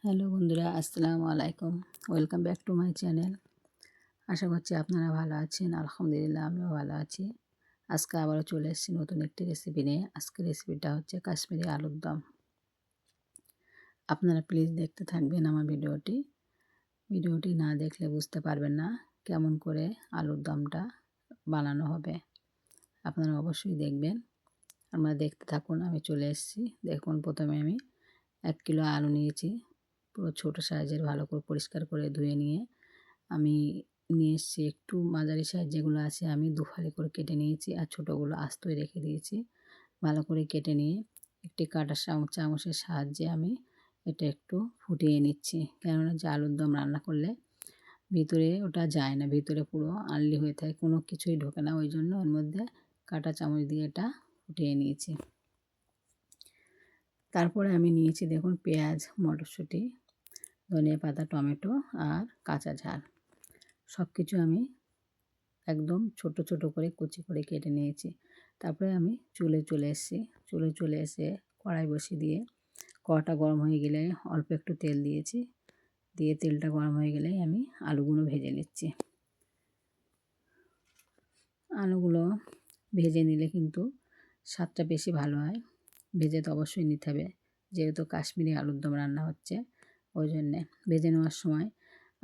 Hello বন্ধুরা, আসসালামু আলাইকুম। Welcome back to my channel. আশা করছি আপনারা ভালো আছেন। আলহামদুলিল্লাহ আমিও ভালো আছি। আজকে আবারও চলে এসেছি নতুন একটি রেসিপি নিয়ে। আজকের রেসিপিটা হচ্ছে কাশ্মীরি আলুর দম। আপনারা প্লিজ দেখতে থাকবেন আমার ভিডিওটি। ভিডিওটি না দেখলে বুঝতে পারবেন না কেমন করে আলুর দমটা বানানো হবে। আপনারা অবশ্যই দেখবেন। আমরা দেখতে থাকুন। আমি চলে এসেছি। দেখুন, প্রথমে আমি 1 কিলো আলু নিয়েছি। পুরো ছোটো সাইজের, ভালো করে পরিষ্কার করে ধুয়ে নিয়ে আমি নিয়ে এসেছি। একটু মাঝারি সাইজ যেগুলো আছে আমি 2 ফালি করে কেটে নিয়েছি, আর ছোটোগুলো আস্তই রেখে দিয়েছি। ভালো করে কেটে নিয়ে একটি কাঁটার চামচের সাহায্যে আমি এটা একটু ফুটিয়ে নিচ্ছি। কেননা যে আলুর দম রান্না করলে ভিতরে ওটা যায় না, ভিতরে পুরো আনলি হয়ে থাকে, কোনো কিছুই ঢোকে না। ওই জন্য ওর মধ্যে কাঁটা চামচ দিয়ে এটা ফুটিয়ে নিয়েছি। তারপরে আমি নিয়েছি, দেখুন, পেঁয়াজ, মটরশুঁটি, ধনিয়া পাতা, টমেটো আর কাঁচা ঝাল। সব কিছু আমি একদম ছোট ছোট করে কুচি করে কেটে নিয়েছি। তারপরে আমি চলে এসে কড়াই বসিয়ে দিয়ে কড়াটা গরম হয়ে গেলে অল্প একটু তেল দিয়েছি। দিয়ে তেলটা গরম হয়ে গেলেই আমি আলুগুলো ভেজে নিচ্ছি। আলুগুলো ভেজে নিলে কিন্তু স্বাদটা বেশি ভালো হয়। ভেজে তো অবশ্যই নিতে হবে, যেহেতু কাশ্মীরি আলুর দম রান্না হচ্ছে। ওই জন্যে ভেজে নেওয়ার সময়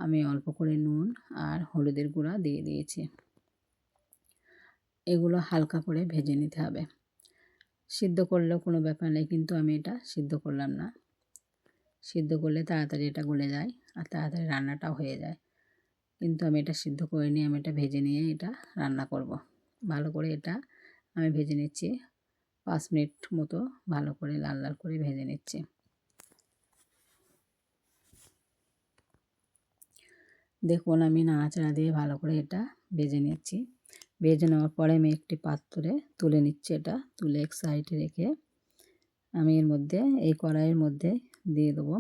আমি অল্প করে নুন আর হলুদের গুঁড়া দিয়ে দিয়েছি। এগুলো হালকা করে ভেজে নিতে হবে। সিদ্ধ করলেও কোনো ব্যাপার নেই, কিন্তু আমি এটা সিদ্ধ করলাম না। সিদ্ধ করলে তাড়াতাড়ি এটা গলে যায় আর তাড়াতাড়ি রান্নাটাও হয়ে যায়। কিন্তু আমি এটা সিদ্ধ করে নিয়ে আমি এটা ভেজে নিয়ে এটা রান্না করব। ভালো করে এটা আমি ভেজে নিচ্ছি। 5 মিনিট মতো ভালো করে লাল লাল করে ভেজে নিচ্ছি। দেখুন, আমি নাড়াচাড়া দিয়ে ভালো করে এটা ভেজে নিচ্ছি। ভেজে নেওয়ার পরে আমি একটি পাত্রে তুলে নিচ্ছি। এটা তুলে এক সাইডে রেখে আমি এর মধ্যে, এই কড়াইয়ের মধ্যে দিয়ে দেবো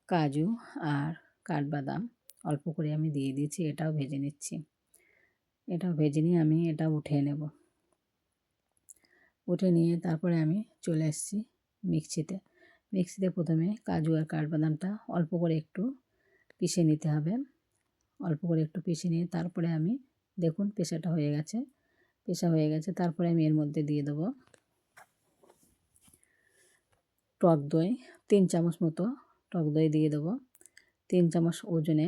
কাজু আর কাঠবাদাম। অল্প করে আমি দিয়ে দিয়েছি, এটাও ভেজে নিচ্ছি। এটাও ভেজে নিয়ে আমি এটা উঠিয়ে নেব। উঠে নিয়ে তারপরে আমি চলে এসেছি মিক্সিতে। মিক্সিতে প্রথমে কাজু আর কাঠবাদামটা অল্প করে একটু পিষে নিতে হবে। অল্প করে একটু পিষে নিয়ে তারপরে আমি, দেখুন, পেষা হয়ে গেছে। তারপরে আমি এর মধ্যে দিয়ে দেবো টক দই। 3 চামচ মতো টক দই দিয়ে দেবো। 3 চামচ ওজনে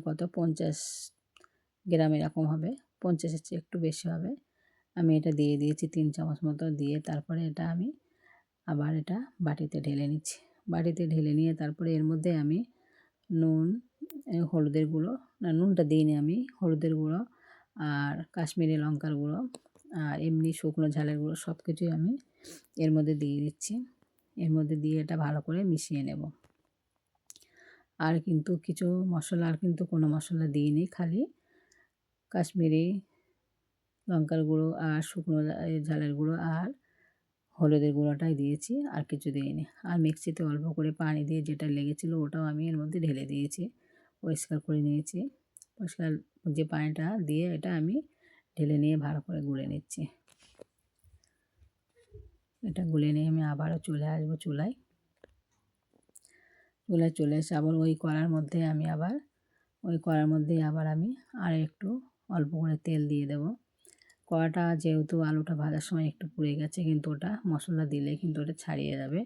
কত, 50 গ্রাম এরকম হবে। 50-এর চেয়ে একটু বেশি হবে। আমি এটা দিয়ে দিয়েছি 3 চামচ মতো। দিয়ে তারপরে এটা আমি আবার এটা বাটিতে ঢেলে নিচ্ছি। বাটিতে ঢেলে নিয়ে তারপরে এর মধ্যে আমি নুন, হলুদের গুঁড়ো, না, নুনটা দিইনি আমি, হলুদের গুঁড়ো আর কাশ্মীরি লঙ্কার গুঁড়ো আর এমনি শুকনো ঝালের গুঁড়ো সব কিছুই আমি এর মধ্যে দিয়ে দিচ্ছি। এর মধ্যে দিয়ে এটা ভালো করে মিশিয়ে নেব। আর কিন্তু কোনো মশলা দিইনি, খালি কাশ্মীরি লঙ্কার গুঁড়ো আর শুকনো ঝালের গুঁড়ো আর হলুদের গুঁড়োটাই দিয়েছি, আর কিছু দিইনি। আর মিক্সিতে অল্প করে পানি দিয়ে যেটা লেগেছিলো ওটাও আমি এর মধ্যে ঢেলে দিয়েছি, পরিষ্কার করে নিয়েছি। পরিষ্কার যে পানিটা দিয়ে এটা আমি ঢেলে নিয়ে ভালো করে গুলে নিচ্ছি। এটা গুলে নিয়ে আমি আবারও চলে আসবো চুলায় চলে এসে আবার ওই কড়ার মধ্যেই আবার আমি আর একটু অল্প করে তেল দিয়ে দেব। কড়াটা যেহেতু আলুটা ভাজার সময় একটু পুড়ে গেছে, কিন্তু ওটা মশলা দিলে কিন্তু ওটা ছাড়িয়ে যাবে।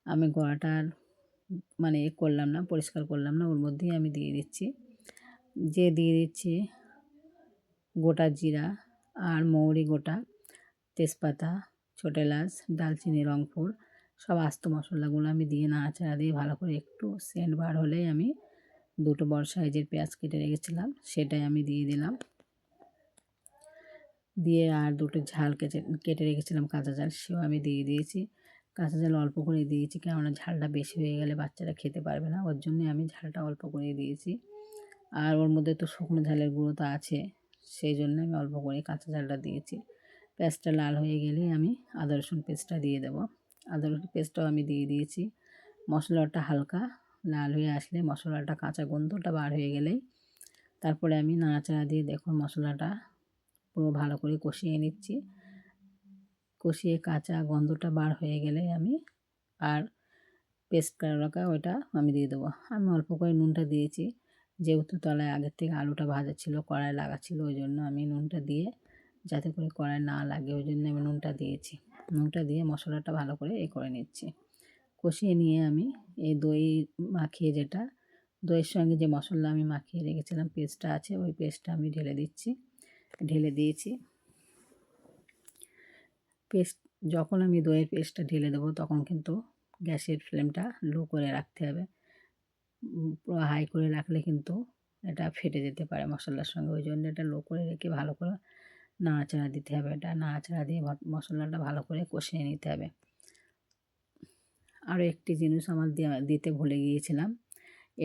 আমি কড়াটার মানে করলাম না, পরিষ্কার করলাম না, ওর মধ্যেই আমি দিয়ে দিচ্ছি গোটা জিরা আর মৌরি গোটা, তেজপাতা, ছোটো এলাচ, দালচিনি, লবঙ্গ, সব আস্ত মশলাগুলো আমি দিয়ে নাড়াচাড়া দিয়ে ভালো করে একটু সেন্ট বার হলেই আমি 2টো বড় সাইজের পেঁয়াজ কেটে রেখেছিলাম সেটাই আমি দিয়ে দিলাম। দিয়ে আর 2টো ঝাল কেটে রেখেছিলাম কাঁচা ঝাল, সেও আমি দিয়ে দিয়েছি। কাঁচা ঝাল অল্প করে দিয়েছি, কেননা ঝালটা বেশি হয়ে গেলে বাচ্চারা খেতে পারবে না, ওর জন্যে আমি ঝালটা অল্প করে দিয়েছি। আর ওর মধ্যে তো শুকনো ঝালের গুঁড়ো তো আছে, সেই জন্য আমি অল্প করে কাঁচা ঝালটা দিয়েছি। পেঁয়াজটা লাল হয়ে গেলেই আমি আদা রসুন পেস্টটা দিয়ে দেবো। আদা রসুন পেস্টটাও আমি দিয়ে দিয়েছি। মশলাটা হালকা লাল হয়ে আসলে, মশলাটা কাঁচা গন্ধটা বার হয়ে গেলেই তারপরে আমি নাড়াচাড়া দিয়ে, দেখুন, মশলাটা পুরো ভালো করে কষিয়ে নিচ্ছি। কষিয়ে কাঁচা গন্ধটা বার হয়ে গেলে আমি আর পেস্ট করে রাখা ওইটা আমি দিয়ে দেবো। আমি অল্প করে নুনটা দিয়েছি, যেহেতু তলায় আগের থেকে আলুটা ভাজা ছিল, কড়াই লাগা ছিল, ওই জন্য আমি নুনটা দিয়ে, যাতে করে কড়াই না লাগে ওই জন্য আমি নুনটা দিয়েছি। নুনটা দিয়ে মশলাটা ভালো করে করে নিচ্ছি। কষিয়ে নিয়ে আমি এই দই মাখিয়ে যেটা, দইয়ের সঙ্গে যে মশলা আমি মাখিয়ে রেখেছিলাম পেস্টটা আছে, ওই পেস্টটা আমি ঢেলে দিয়েছি। পেস্ট যখন আমি দইয়ের পেস্টটা ঢেলে দেবো তখন কিন্তু গ্যাসের ফ্লেমটা লো করে রাখতে হবে। পুরো হাই করে রাখলে কিন্তু এটা ফেটে যেতে পারে মশলার সঙ্গে, ওই জন্য এটা লো করে রেখে ভালো করে নাড়াচাড়া দিতে হবে। এটা নাড়াচাড়া দিয়ে মশলাটা ভালো করে কষিয়ে নিতে হবে। আরও একটি জিনিস আমার দিতে ভুলে গিয়েছিলাম,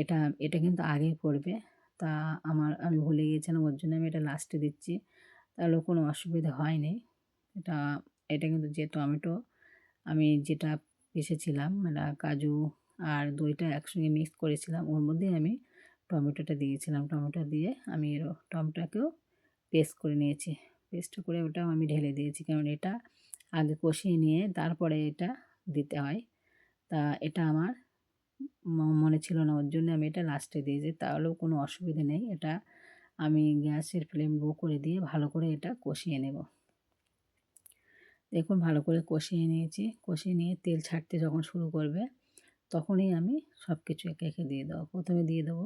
এটা এটা কিন্তু আগেই পড়বে, তা আমি ভুলে গিয়েছিলাম, ওর জন্য আমি এটা লাস্টে দিচ্ছি। তাহলেও কোনো অসুবিধা হয়নি। এটা এটা কিন্তু যে টমেটো আমি যেটা পিষেছিলাম, মানে কাজু আর দইটা একসঙ্গে মিক্স করেছিলাম, ওর মধ্যেই আমি টমেটোটা দিয়েছিলাম। টমেটো দিয়ে আমি টমেটোকেও পেস্ট করে নিয়েছি। পেস্ট করে ওটাও আমি ঢেলে দিয়েছি, কারণ এটা আগে কষিয়ে নিয়ে তারপরে এটা দিতে হয়। তা এটা আমার মনে ছিল না, ওর জন্য আমি এটা লাস্টে দিয়েছি। তাহলেও কোনো অসুবিধা নেই, এটা আমি গ্যাসের ফ্লেম লো করে দিয়ে ভালো করে এটা কষিয়ে নেব। দেখুন ভালো করে কষিয়ে নিয়েছি। কষিয়ে নিয়ে তেল ছাড়তে যখন শুরু করবে তখনই আমি সব কিছু একে একে দিয়ে দেবো। প্রথমে দিয়ে দেবো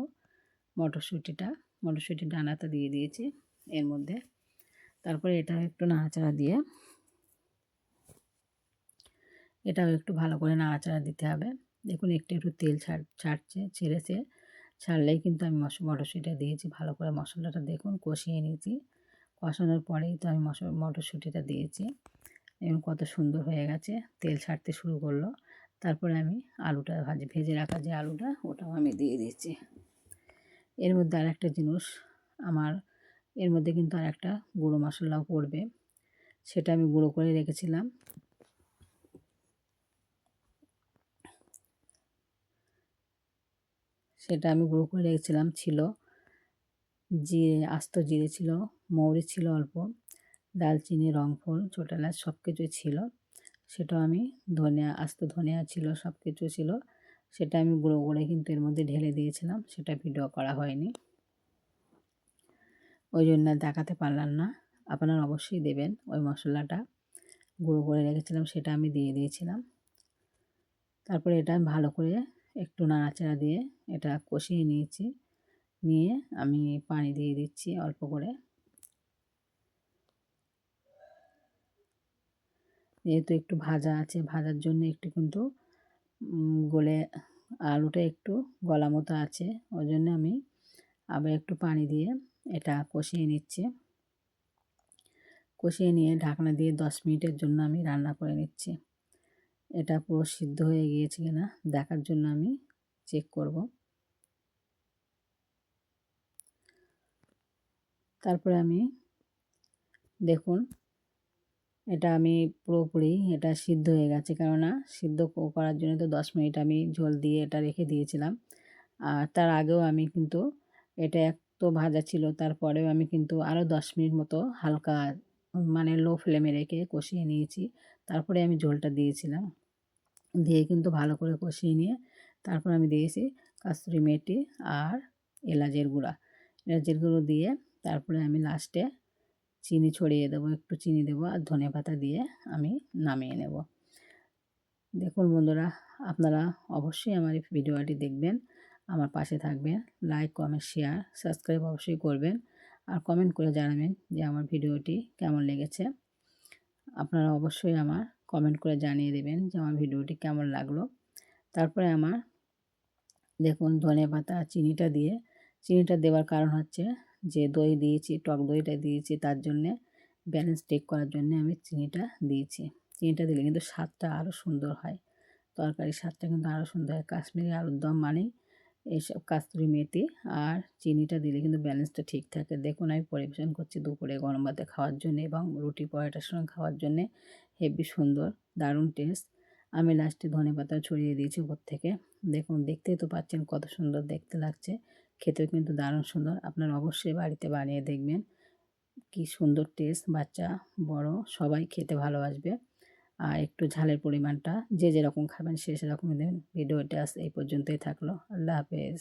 মটরশুঁটির ডানাটা দিয়ে দিয়েছি এর মধ্যে। তারপরে এটা একটু নাড়াচাড়া দিয়ে, এটাও একটু ভালো করে নাড়াচাড়া দিতে হবে। দেখুন একটু একটু তেল ছেড়েছে, ছাড়লেই কিন্তু আমি মটরশুঁটিটা দিয়েছি। ভালো করে মশলাটা দেখুন কষিয়ে নিয়েছি। কষানোর পরেই তো আমি মটরশুঁটিটা দিয়েছি। এবং কত সুন্দর হয়ে গেছে, তেল ছাড়তে শুরু করলো। তারপরে আমি আলুটা ভেজে রাখা যে আলুটা, ওটাও আমি দিয়ে দিয়েছি। এর মধ্যে আর একটা জিনিস, এর মধ্যে কিন্তু আর একটা গুঁড়ো মশলাও পড়বে, সেটা আমি গুঁড়ো করে রেখেছিলাম। ছিল আস্ত জিরে ছিল, মৌরি ছিল অল্প, দালচিনি, রংফল, ছোটো এলাচ সব কিছুই ছিল। সেটাও আমি আস্ত ধনিয়া ছিল, সব কিছু ছিল, সেটা আমি গুঁড়ো করে কিন্তু এর মধ্যে ঢেলে দিয়েছিলাম। সেটা ভিডিও করা হয়নি, ওই জন্য দেখাতে পারলাম না। আপনারা অবশ্যই দেবেন। ওই মশলাটা গুঁড়ো করে রেখেছিলাম, সেটা আমি দিয়ে দিয়েছিলাম। তারপরে এটা আমি ভালো করে একটু নাড়াচাড়া দিয়ে এটা কষিয়ে নিয়ে আমি পানি দিয়ে দিচ্ছি অল্প করে। যেহেতু একটু ভাজা আছে, ভাজার জন্য একটু কিন্তু গলে, আলুটা একটু গলা মতো আছে, ওই জন্য আমি আবার একটু পানি দিয়ে এটা কষিয়ে নিচ্ছি। কষিয়ে নিয়ে ঢাকনা দিয়ে 10 মিনিটের জন্য আমি রান্না করে নিচ্ছি। এটা পুরো সিদ্ধ হয়ে গিয়েছে কিনা দেখার জন্য আমি চেক করব। তারপরে আমি দেখুন এটা আমি পুরোপুরি এটা সিদ্ধ হয়ে গেছে, কেননা সিদ্ধ করার জন্য তো 10 মিনিট আমি ঝোল দিয়ে এটা রেখে দিয়েছিলাম। আর তার আগেও আমি কিন্তু এটা এক তো ভাজা ছিল, তারপরেও আমি কিন্তু আরও 10 মিনিট মতো হালকা মানে লো ফ্লেমে রেখে কষিয়ে নিয়েছি। তারপরে আমি ঝোলটা দিয়েছিলাম, দিয়ে কিন্তু ভালো করে কষিয়ে নিয়ে তারপর আমি দিয়েছি কাস্তুরি মেথি আর এলাচের গুঁড়ো দিয়ে তারপরে আমি লাস্টে চিনি ছড়িয়ে দেবো, একটু চিনি দেবো আর ধনেপাতা দিয়ে আমি নামিয়ে নেব। দেখুন বন্ধুরা, আপনারা অবশ্যই আমার এই ভিডিওটি দেখবেন, আমার পাশে থাকবেন, লাইক, কমেন্ট, শেয়ার, সাবস্ক্রাইব অবশ্যই করবেন, আর কমেন্ট করে জানাবেন যে আমার ভিডিওটি কেমন লেগেছে। আপনারা অবশ্যই আমার কমেন্ট করে জানিয়ে দেবেন যে আমার ভিডিওটি কেমন লাগলো। তারপরে আমার দেখুন ধনেপাতা চিনিটা দেওয়ার কারণ হচ্ছে যে দই দিয়েছি, টক দইটা দিয়েছি, তার জন্যে ব্যালেন্স ঠিক করার জন্যে আমি চিনিটা দিয়েছি। চিনিটা দিলে কিন্তু স্বাদটা আরও সুন্দর হয়, তরকারির স্বাদটা কিন্তু আরও সুন্দর হয়। কাশ্মীরি আলুর দম মানেই এইসব কাস্তুরি মেথি আর চিনিটা দিলে কিন্তু ব্যালেন্সটা ঠিক থাকে। দেখুন আমি পরিবেশন করছি দুপুরে গরম ভাতে খাওয়ার জন্যে এবং রুটি পরোটার সঙ্গে খাওয়ার জন্যে, হেবি সুন্দর, দারুণ টেস্ট। আমি লাস্টে ধনেপাতা ছড়িয়ে দিয়েছি উপর থেকে। দেখুন দেখতেই তো পাচ্ছেন কত সুন্দর দেখতে লাগছে, খেতেও কিন্তু দারুণ সুন্দর। আপনারা অবশ্যই বাড়িতে বানিয়ে দেখবেন, কি সুন্দর টেস্ট, বাচ্চা বড় সবাই খেতে ভালোবাসবে। আর একটু ঝালের পরিমাণটা যে যেরকম খাবেন সে সেরকমই দেবেন। ভিডিওটা আজ এই পর্যন্তই থাকলো। আল্লাহ হাফেজ।